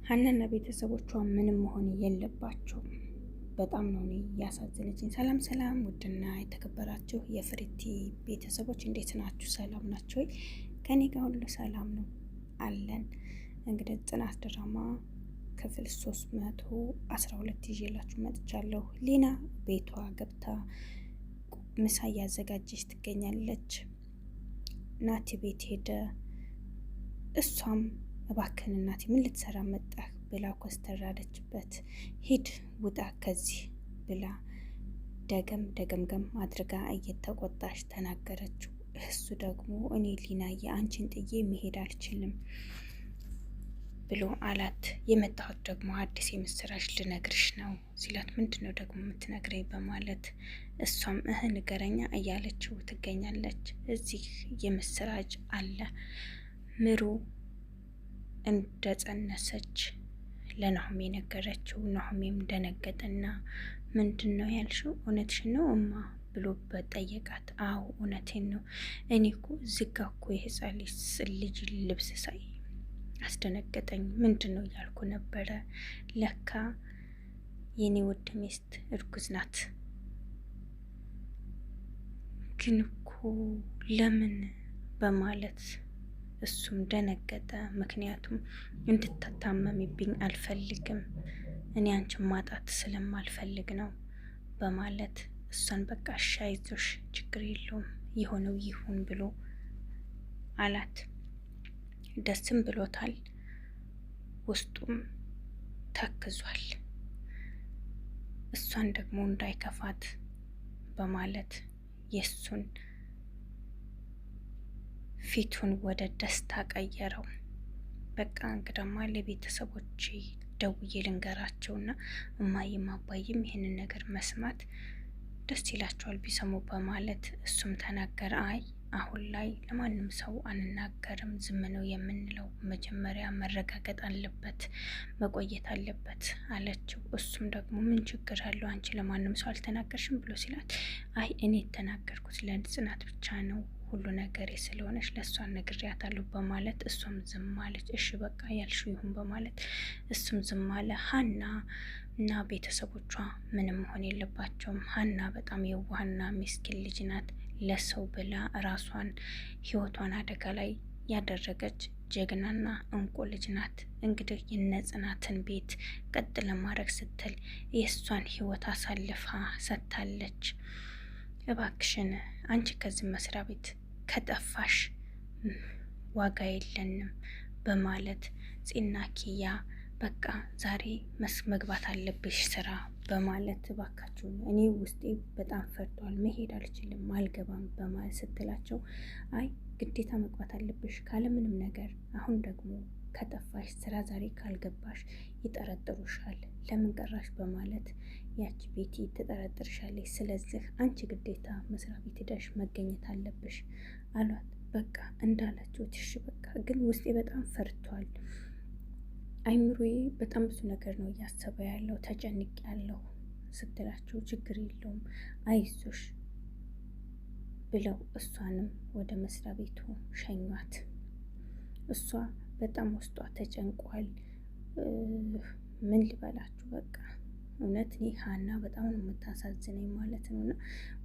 ሀናና ቤተሰቦቿ ምንም መሆን የለባቸውም። በጣም ነው እኔ ያሳዘነችኝ። ሰላም ሰላም! ውድና የተከበራችሁ የፍሪቲ ቤተሰቦች እንዴት ናችሁ? ሰላም ናቸው ወይ? ከኔ ጋር ሁሉ ሰላም ነው አለን። እንግዲህ ጽናት ድራማ ክፍል 312 ይዤላችሁ መጥቻለሁ። ሊና ቤቷ ገብታ ምሳ እያዘጋጀች ትገኛለች። ናቲ ቤት ሄደ። እሷም እባክህን እናቴ ምን ልትሰራ መጣህ ብላ ኮስተር አለችበት። ሂድ ውጣ ከዚህ ብላ ደገምገም አድርጋ እየተቆጣች ተናገረችው። እሱ ደግሞ እኔ ሊናዬ አንቺን ጥዬ መሄድ አልችልም ብሎ አላት። የመጣሁት ደግሞ አዲስ የምስራች ልነግርሽ ነው ሲላት፣ ምንድን ነው ደግሞ የምትነግረኝ በማለት እሷም ንገረኛ እያለችው ትገኛለች። እዚህ የምስራች አለ። ምሩ እንደጸነሰች ለናሆሜ ነገረችው። ናሆሜም ደነገጠና ምንድን ነው ያልሽው? እውነትሽን ነው እማ ብሎ በጠየቃት። አዎ እውነቴን ነው። እኔ እኮ ዝጋ እኮ የህፃን ልጅ ልብስ ሳይ አስደነገጠኝ። ምንድን ነው እያልኩ ነበረ። ለካ የኔ ውድ ሚስት እርጉዝ ናት። ግን እኮ ለምን በማለት እሱም ደነገጠ። ምክንያቱም እንድትታመሚብኝ አልፈልግም፣ እኔ አንቺን ማጣት ስለማልፈልግ ነው በማለት እሷን በቃ እሺ አይዞሽ ችግር የለውም የሆነው ይሁን ብሎ አላት። ደስም ብሎታል፣ ውስጡም ተክዟል። እሷን ደግሞ እንዳይከፋት በማለት የእሱን ፊቱን ወደ ደስታ ቀየረው። በቃ እንግዳማ ለቤተሰቦች ደውዬ ልንገራቸውና እማዬም አባዬም ይህንን ነገር መስማት ደስ ይላቸዋል ቢሰሙ በማለት እሱም ተናገረ። አይ አሁን ላይ ለማንም ሰው አንናገርም፣ ዝም ነው የምንለው፣ መጀመሪያ መረጋገጥ አለበት፣ መቆየት አለበት አለችው። እሱም ደግሞ ምን ችግር አለው አንቺ ለማንም ሰው አልተናገርሽም ብሎ ሲላት፣ አይ እኔ የተናገርኩት ለጽናት ብቻ ነው፣ ሁሉ ነገር ስለሆነች ለእሷን ነግሬያታለሁ በማለት እሷም ዝም አለች። እሺ በቃ ያልሽው ይሁን በማለት እሱም ዝም አለ። ሀና እና ቤተሰቦቿ ምንም መሆን የለባቸውም። ሀና በጣም የዋህና ምስኪን ልጅ ናት። ለሰው ብላ ራሷን ህይወቷን አደጋ ላይ ያደረገች ጀግናና እንቁ ልጅ ናት። እንግዲህ የነጽናትን ቤት ቀጥ ለማድረግ ስትል የእሷን ህይወት አሳልፋ ሰጥታለች። እባክሽን አንቺ ከዚህ መስሪያ ቤት ከጠፋሽ ዋጋ የለንም በማለት ጺና ኪያ በቃ ዛሬ መግባት አለብሽ ስራ በማለት እባካችሁ እኔ ውስጤ በጣም ፈርቷል፣ መሄድ አልችልም፣ አልገባም በማለት ስትላቸው፣ አይ ግዴታ መግባት አለብሽ ካለምንም ነገር፣ አሁን ደግሞ ከጠፋሽ ስራ ዛሬ ካልገባሽ ይጠረጥሩሻል፣ ለምን ቀራሽ በማለት ያቺ ቤቲ ትጠረጥርሻለች፣ ስለዚህ አንቺ ግዴታ መስሪያ ቤት ሄደሽ መገኘት አለብሽ አሏት። በቃ እንዳላችሁ ትሽ በቃ ግን ውስጤ በጣም ፈርቷል፣ አይምሮዬ በጣም ብዙ ነገር ነው እያሰበ ያለው፣ ተጨንቅ ያለው ስትላቸው፣ ችግር የለውም አይዞሽ ብለው እሷንም ወደ መስሪያ ቤቱ ሸኟት። እሷ በጣም ውስጧ ተጨንቋል። ምን ልበላችሁ በቃ እውነት እኔ ሀና በጣም ነው የምታሳዝነኝ ማለት ነው። እና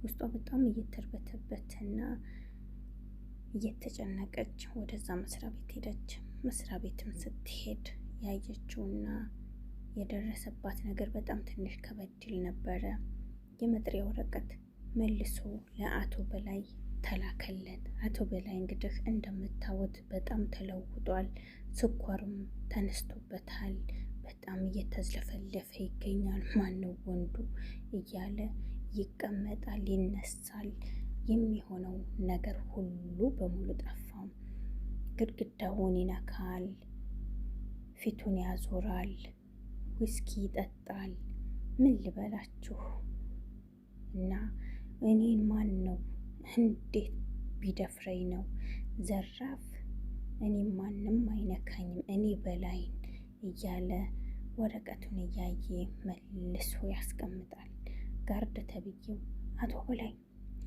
ውስጧ በጣም እየተርበተበትና እየተጨነቀች ወደዛ መስሪያ ቤት ሄደች። መስሪያ ቤትም ስትሄድ ያየችውና የደረሰባት ነገር በጣም ትንሽ ከበድ ይል ነበረ። የመጥሪያ ወረቀት መልሶ ለአቶ በላይ ተላከለት። አቶ በላይ እንግዲህ እንደምታዩት በጣም ተለውጧል። ስኳሩም ተነስቶበታል። በጣም እየተዝለፈለፈ ይገኛል። ማነው ወንዱ እያለ ይቀመጣል፣ ይነሳል። የሚሆነው ነገር ሁሉ በሙሉ ጠፋም። ግድግዳውን ይነካል፣ ፊቱን ያዞራል፣ ዊስኪ ይጠጣል። ምን ልበላችሁ እና እኔን ማን ነው እንዴት ቢደፍረኝ ነው ዘራፍ፣ እኔ ማንም አይነካኝም፣ እኔ በላይን እያለ ወረቀቱን እያየ መልሶ ያስቀምጣል። ጋርድ ተብዬው አቶ በላይ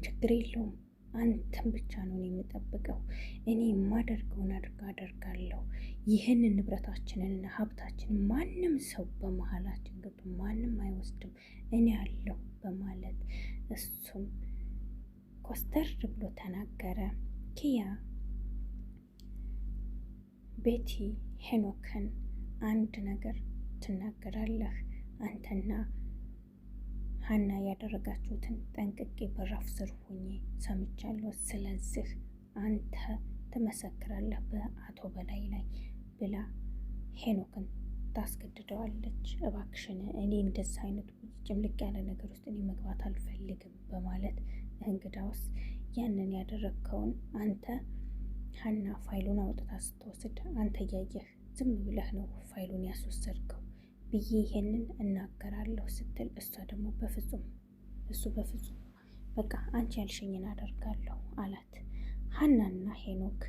ችግር የለውም አንተን ብቻ ነው የምጠብቀው። እኔ የማደርገውን አደርጋለሁ። ይህንን ንብረታችንንና ሀብታችንን ማንም ሰው በመሀላችን ገብቶ ማንም አይወስድም፣ እኔ አለሁ በማለት እሱም ኮስተር ብሎ ተናገረ። ኪያ ቤቲ ሄኖክን አንድ ነገር ትናገራለህ፣ አንተና ሀና ያደረጋችሁትን ጠንቅቄ በራፍ ስር ሆኜ ሰምቻለሁ። ስለዚህ አንተ ትመሰክራለህ በአቶ በላይ ላይ ብላ ሄኖክን ታስገድደዋለች። እባክሽን እኔ እንደዚህ አይነት ጭምልቅ ያለ ነገር ውስጥ እኔ መግባት አልፈልግም በማለት እንግዳውስ ያንን ያደረግከውን አንተ ሀና ፋይሉን አውጥታ ስትወስድ አንተ እያየህ ዝም ብለህ ነው ፋይሉን ያስወሰድከው ብዬ ይሄንን እናገራለሁ ስትል እሷ ደግሞ በፍጹም በቃ አንቺ ያልሽኝን አደርጋለሁ አላት። ሀናና ሄኖክ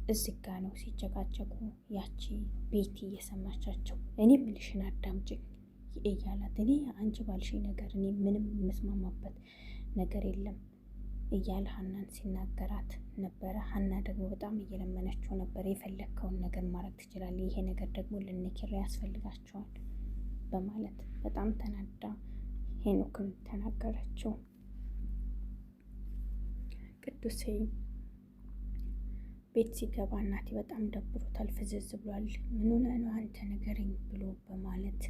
እዚህ ጋ ነው ሲጨቃጨቁ ያቺ ቤቲ እየሰማቻቸው እኔ ምልሽን አዳምጪኝ እያላት እኔ አንቺ ባልሽኝ ነገር እኔ ምንም የምስማማበት ነገር የለም እያለ ሀናን ሲናገራት ነበረ። ሀና ደግሞ በጣም እየለመነችው ነበር። የፈለግከውን ነገር ማድረግ ትችላለህ፣ ይሄ ነገር ደግሞ ለነኪራ ያስፈልጋቸዋል በማለት በጣም ተናዳ ሄኖክን ተናገረችው። ቅዱሴ ቤት ሲገባ እናቴ በጣም ደብሮታል፣ ፍዝዝ ብሏል፣ ምን ሆነህ ነው አንተ ንገረኝ ብሎ በማለት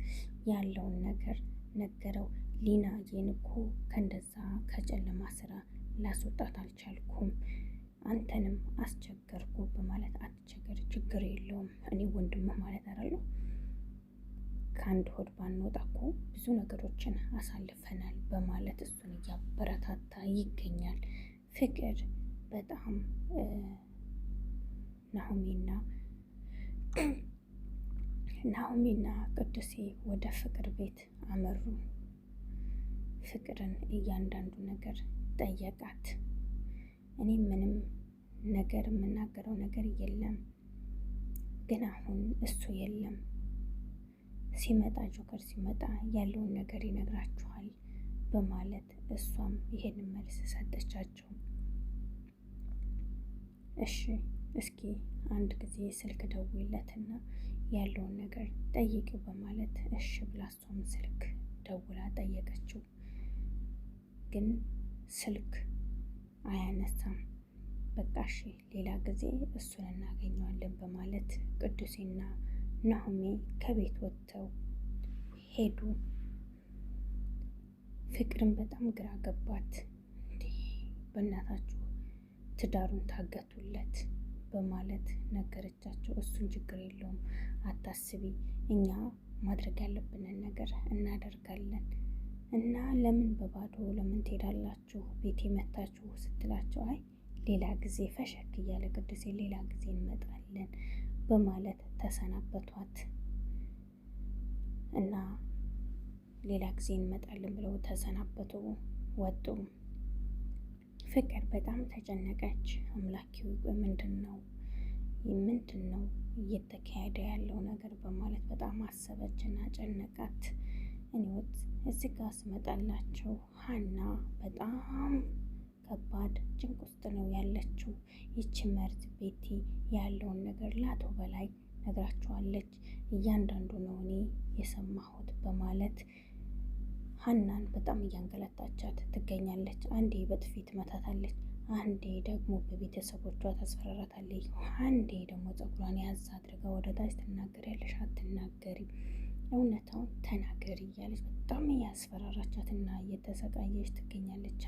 ያለውን ነገር ነገረው። ሊና የንኮ ከእንደዛ ከጨለማ ስራ ላስወጣት አልቻልኩም፣ አንተንም አስቸገርኩ በማለት አትቸገር፣ ችግር የለውም እኔ ወንድምህ ማለት አይደለሁ፣ ከአንድ ሆድ ባንወጣ እኮ ብዙ ነገሮችን አሳልፈናል በማለት እሱን እያበረታታ ይገኛል። ፍቅር በጣም ናሆሜና ቅዱሴ ወደ ፍቅር ቤት አመሩ። ፍቅርን እያንዳንዱ ነገር ጠየቃት። እኔ ምንም ነገር የምናገረው ነገር የለም፣ ግን አሁን እሱ የለም፣ ሲመጣ ጆከር ሲመጣ ያለውን ነገር ይነግራችኋል በማለት እሷም ይሄንን መልስ ሰጠቻቸው። እሺ እስኪ አንድ ጊዜ ስልክ ደውይለትና ያለውን ነገር ጠይቂው በማለት እሺ ብላ እሷም ስልክ ደውላ ጠየቀችው። ግን ስልክ አያነሳም። በቃ እሺ ሌላ ጊዜ እሱን እናገኘዋለን በማለት ቅዱሴና ናሆሜ ከቤት ወጥተው ሄዱ። ፍቅርን በጣም ግራ ገባት። በእናታችሁ ትዳሩን ታገቱለት በማለት ነገረቻቸው። እሱን ችግር የለውም አታስቢ፣ እኛ ማድረግ ያለብንን ነገር እናደርጋለን እና ለምን በባዶ ለምን ትሄዳላችሁ ቤቴ መታችሁ ስትላቸው አይ ሌላ ጊዜ ፈሸክ እያለ ቅዱሴ ሌላ ጊዜ እንመጣለን በማለት ተሰናበቷት እና ሌላ ጊዜ እንመጣለን ብለው ተሰናበቱ፣ ወጡ። ፍቅር በጣም ተጨነቀች። አምላኪው ምንድን ነው እየተካሄደ ያለው ነገር በማለት በጣም አሰበች እና ጨነቃት። እኔወት እዚህ ጋር ስመጣላቸው ሀና በጣም ከባድ ጭንቅ ውስጥ ነው ያለችው። ይቺ መርዝ ቤቲ ያለውን ነገር ለአቶ በላይ ነግራቸዋለች። እያንዳንዱ ነው እኔ የሰማሁት በማለት ሀናን በጣም እያንገላታቻት ትገኛለች። አንዴ በጥፊ ትመታታለች፣ አንዴ ደግሞ በቤተሰቦቿ ታስፈራራታለች፣ አንዴ ደግሞ ፀጉሯን ያዝ አድርጋ ወደ ታች ትናገሪያለሽ አትናገሪ፣ እውነታውን ተናገሪ እያለች በጣም እያስፈራራቻትና እየተሰቃየች ትገኛለች።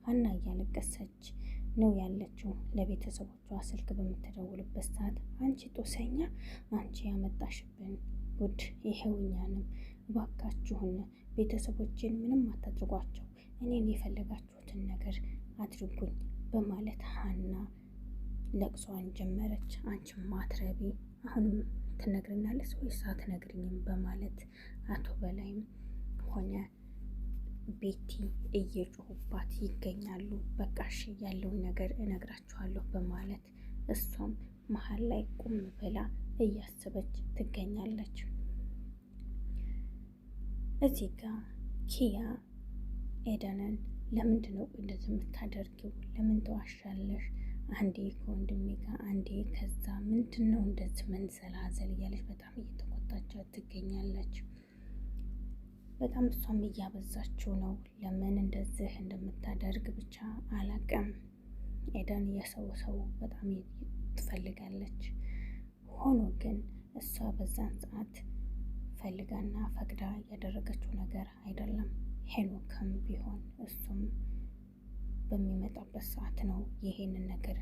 ሀና እያለቀሰች ነው ያለችው። ለቤተሰቦቿ ስልክ በምትደውልበት ሰዓት አንቺ ጦሰኛ፣ አንቺ ያመጣሽብን ጉድ ይሄው እኛንም እባካችሁን ቤተሰቦችን ምንም አታድርጓቸው፣ እኔን የፈለጋችሁትን ነገር አድርጉኝ በማለት ሀና ለቅሷን ጀመረች። አንቺም ማትረቢ አሁንም ትነግርናለች ወይስ አትነግሪኝም በማለት አቶ በላይም ሆነ ቤቲ እየጮሁባት ይገኛሉ። በቃ እሺ ያለውን ነገር እነግራችኋለሁ በማለት እሷም መሀል ላይ ቁም ብላ እያሰበች ትገኛለች። እዚህ ጋር ኪያ ኤደንን ለምንድን ነው እንደዚህ የምታደርጊው? ለምን ተዋሻለሽ? አንዴ ከወንድሜ ጋር አንዴ ከዛ ምንድን ነው እንደዚህ መንዘላዘል እያለች በጣም እየተቆጣቻት ትገኛለች። በጣም እሷም እያበዛችው ነው። ለምን እንደዚህ እንደምታደርግ ብቻ አላቅም። ኤደን የሰው በጣም ትፈልጋለች። ሆኖ ግን እሷ በዛን ሰዓት ፈልጋና ፈቅዳ ያደረገችው ነገር አይደለም። ሄኖክም ቢሆን እሱም በሚመጣበት ሰዓት ነው ይሄንን ነገር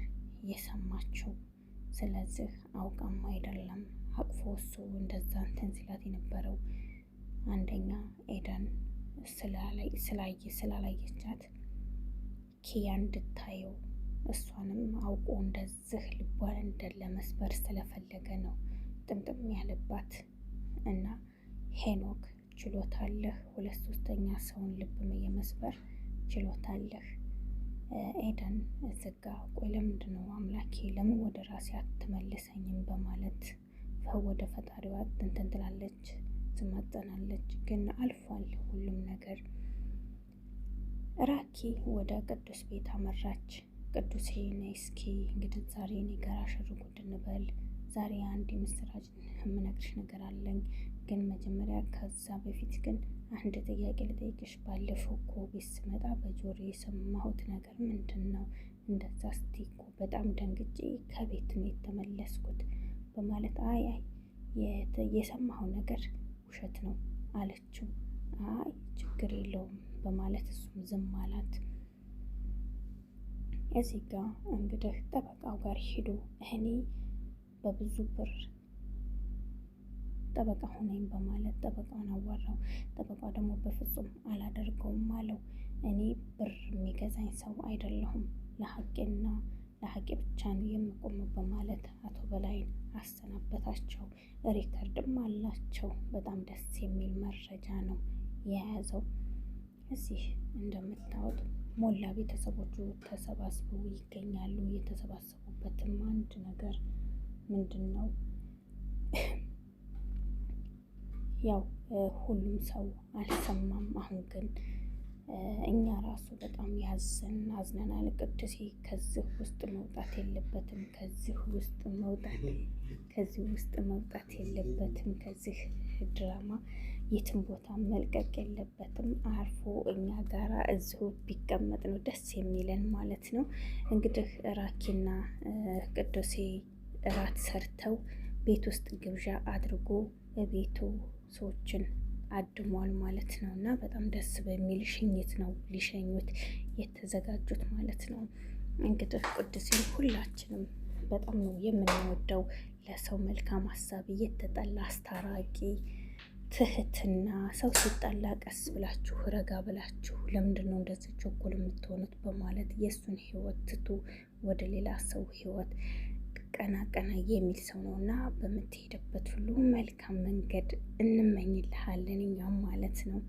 የሰማችው። ስለዚህ አውቃም አይደለም አቅፎ እሱ እንደዛ እንትን ሲላት የነበረው አንደኛ ኤደን ስላላየቻት ኪያ እንድታየው እሷንም አውቆ እንደዚህ ልቧን ለመስበር ስለፈለገ ነው ጥምጥም ያለባት። እና ሄኖክ ችሎታለህ፣ 2/3 ሰውን ልብ የመስበር ችሎታለህ። ኤደን እዝጋ ቆይ ለምንድን ነው አምላኬ ለምን ወደ ራሴ አትመልሰኝም በማለት ወደ ፈጣሪዋ እንትን ትላለች፣ ትማጸናለች። ግን አልፏል ሁሉም ነገር። ራኪ ወደ ቅዱስ ቤት አመራች። ቅዱሴ ነይ እስኪ እንግዲህ ዛሬ እኔ ጋር አሸር ጉድ እንበል። ዛሬ አንድ የምስራች የምነግርሽ ነገር አለኝ። ግን መጀመሪያ ከዛ በፊት ግን አንድ ጥያቄ ልጠይቅሽ። ባለፈው እኮ ቤት ስመጣ በጆሮ የሰማሁት ነገር ምንድን ነው? እንደዛ እስቲ እኮ በጣም ደንግጬ ከቤት ነው የተመለስኩት በማለት አይ የሰማኸው ነገር ውሸት ነው አለችው። አይ ችግር የለውም በማለት እሱም ዝም አላት። እዚህ ጋ እንግዲህ ጠበቃው ጋር ሄዶ እኔ በብዙ ብር ጠበቃ ሆነኝ በማለት ጠበቃውን አዋራው። ጠበቃው ደግሞ በፍጹም አላደርገውም አለው። እኔ ብር የሚገዛኝ ሰው አይደለሁም፣ ለሀቄና ለሀቄ ብቻ ነው የምቆመው በማለት አቶ በላይን አሰናበታቸው። ሪከርድም አላቸው። በጣም ደስ የሚል መረጃ ነው የያዘው። እዚህ እንደምታዩት ሞላ ቤተሰቦቹ ተሰባስበው ይገኛሉ። የተሰባሰቡበትም አንድ ነገር ምንድን ነው ያው ሁሉም ሰው አልሰማም። አሁን ግን እኛ ራሱ በጣም አዝነናል። ቅዱሴ ከዚህ ውስጥ መውጣት የለበትም፣ ከዚህ ውስጥ መውጣት የለበትም፣ ከዚህ ድራማ የትም ቦታ መልቀቅ የለበትም። አርፎ እኛ ጋራ እዚሁ ቢቀመጥ ነው ደስ የሚለን ማለት ነው። እንግዲህ ራኪና ቅዱሴ እራት ሰርተው ቤት ውስጥ ግብዣ አድርጎ በቤቱ ሰዎችን አድሟል ማለት ነው። እና በጣም ደስ በሚል ሽኝት ነው ሊሸኙት የተዘጋጁት ማለት ነው። እንግዲህ ቅዱሴን ሁላችንም በጣም ነው የምንወደው። ለሰው መልካም ሀሳቢ፣ የተጠላ አስታራቂ፣ ትህትና፣ ሰው ሲጣላ ቀስ ብላችሁ ረጋ ብላችሁ ለምንድን ነው እንደዚህ ቸኮል የምትሆኑት በማለት የእሱን ህይወት ትቶ ወደ ሌላ ሰው ህይወት ቀና የሚል ሰው ነው እና በምትሄድበት ሁሉ መልካም መንገድ እንመኝልሃለን እኛም ማለት ነው።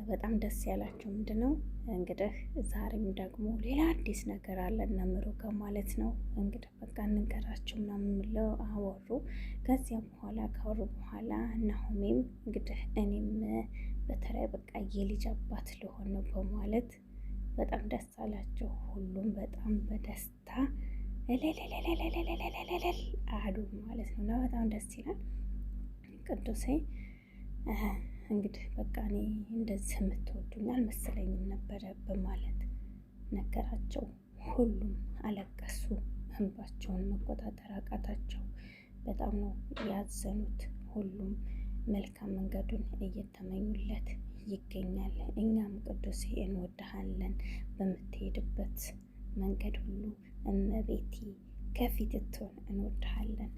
በጣም ደስ ያላቸው ምንድን ነው እንግዲህ ዛሬም ደግሞ ሌላ አዲስ ነገር አለ እነ ምሩ ጋር ማለት ነው። እንግዲህ በቃ እንገራቸው ምናምን ብለው አወሩ። ከዚያ በኋላ ካወሩ በኋላ ናሆሜም እንግዲህ እኔም በተለይ በቃ የልጅ አባት ለሆን ነው በማለት በጣም ደስ አላቸው። ሁሉም በጣም በደስታ እልልልልልልልልልል አሉ ማለት ነው። እና በጣም ደስ ይላል። ቅዱሴ እንግዲህ በቃ እኔ እንደዚህ የምትወዱኝ አልመሰለኝም ነበረ በማለት ነገራቸው። ሁሉም አለቀሱ። እንባቸውን መቆጣጠር አቃታቸው። በጣም ነው ያዘኑት። ሁሉም መልካም መንገዱን እየተመኙለት ይገኛል። እኛም ቅዱሴ እንወድሃለን፣ በምትሄድበት መንገድ ሁሉ እመቤቴ ከፊት ትሆን እንወድሃለን።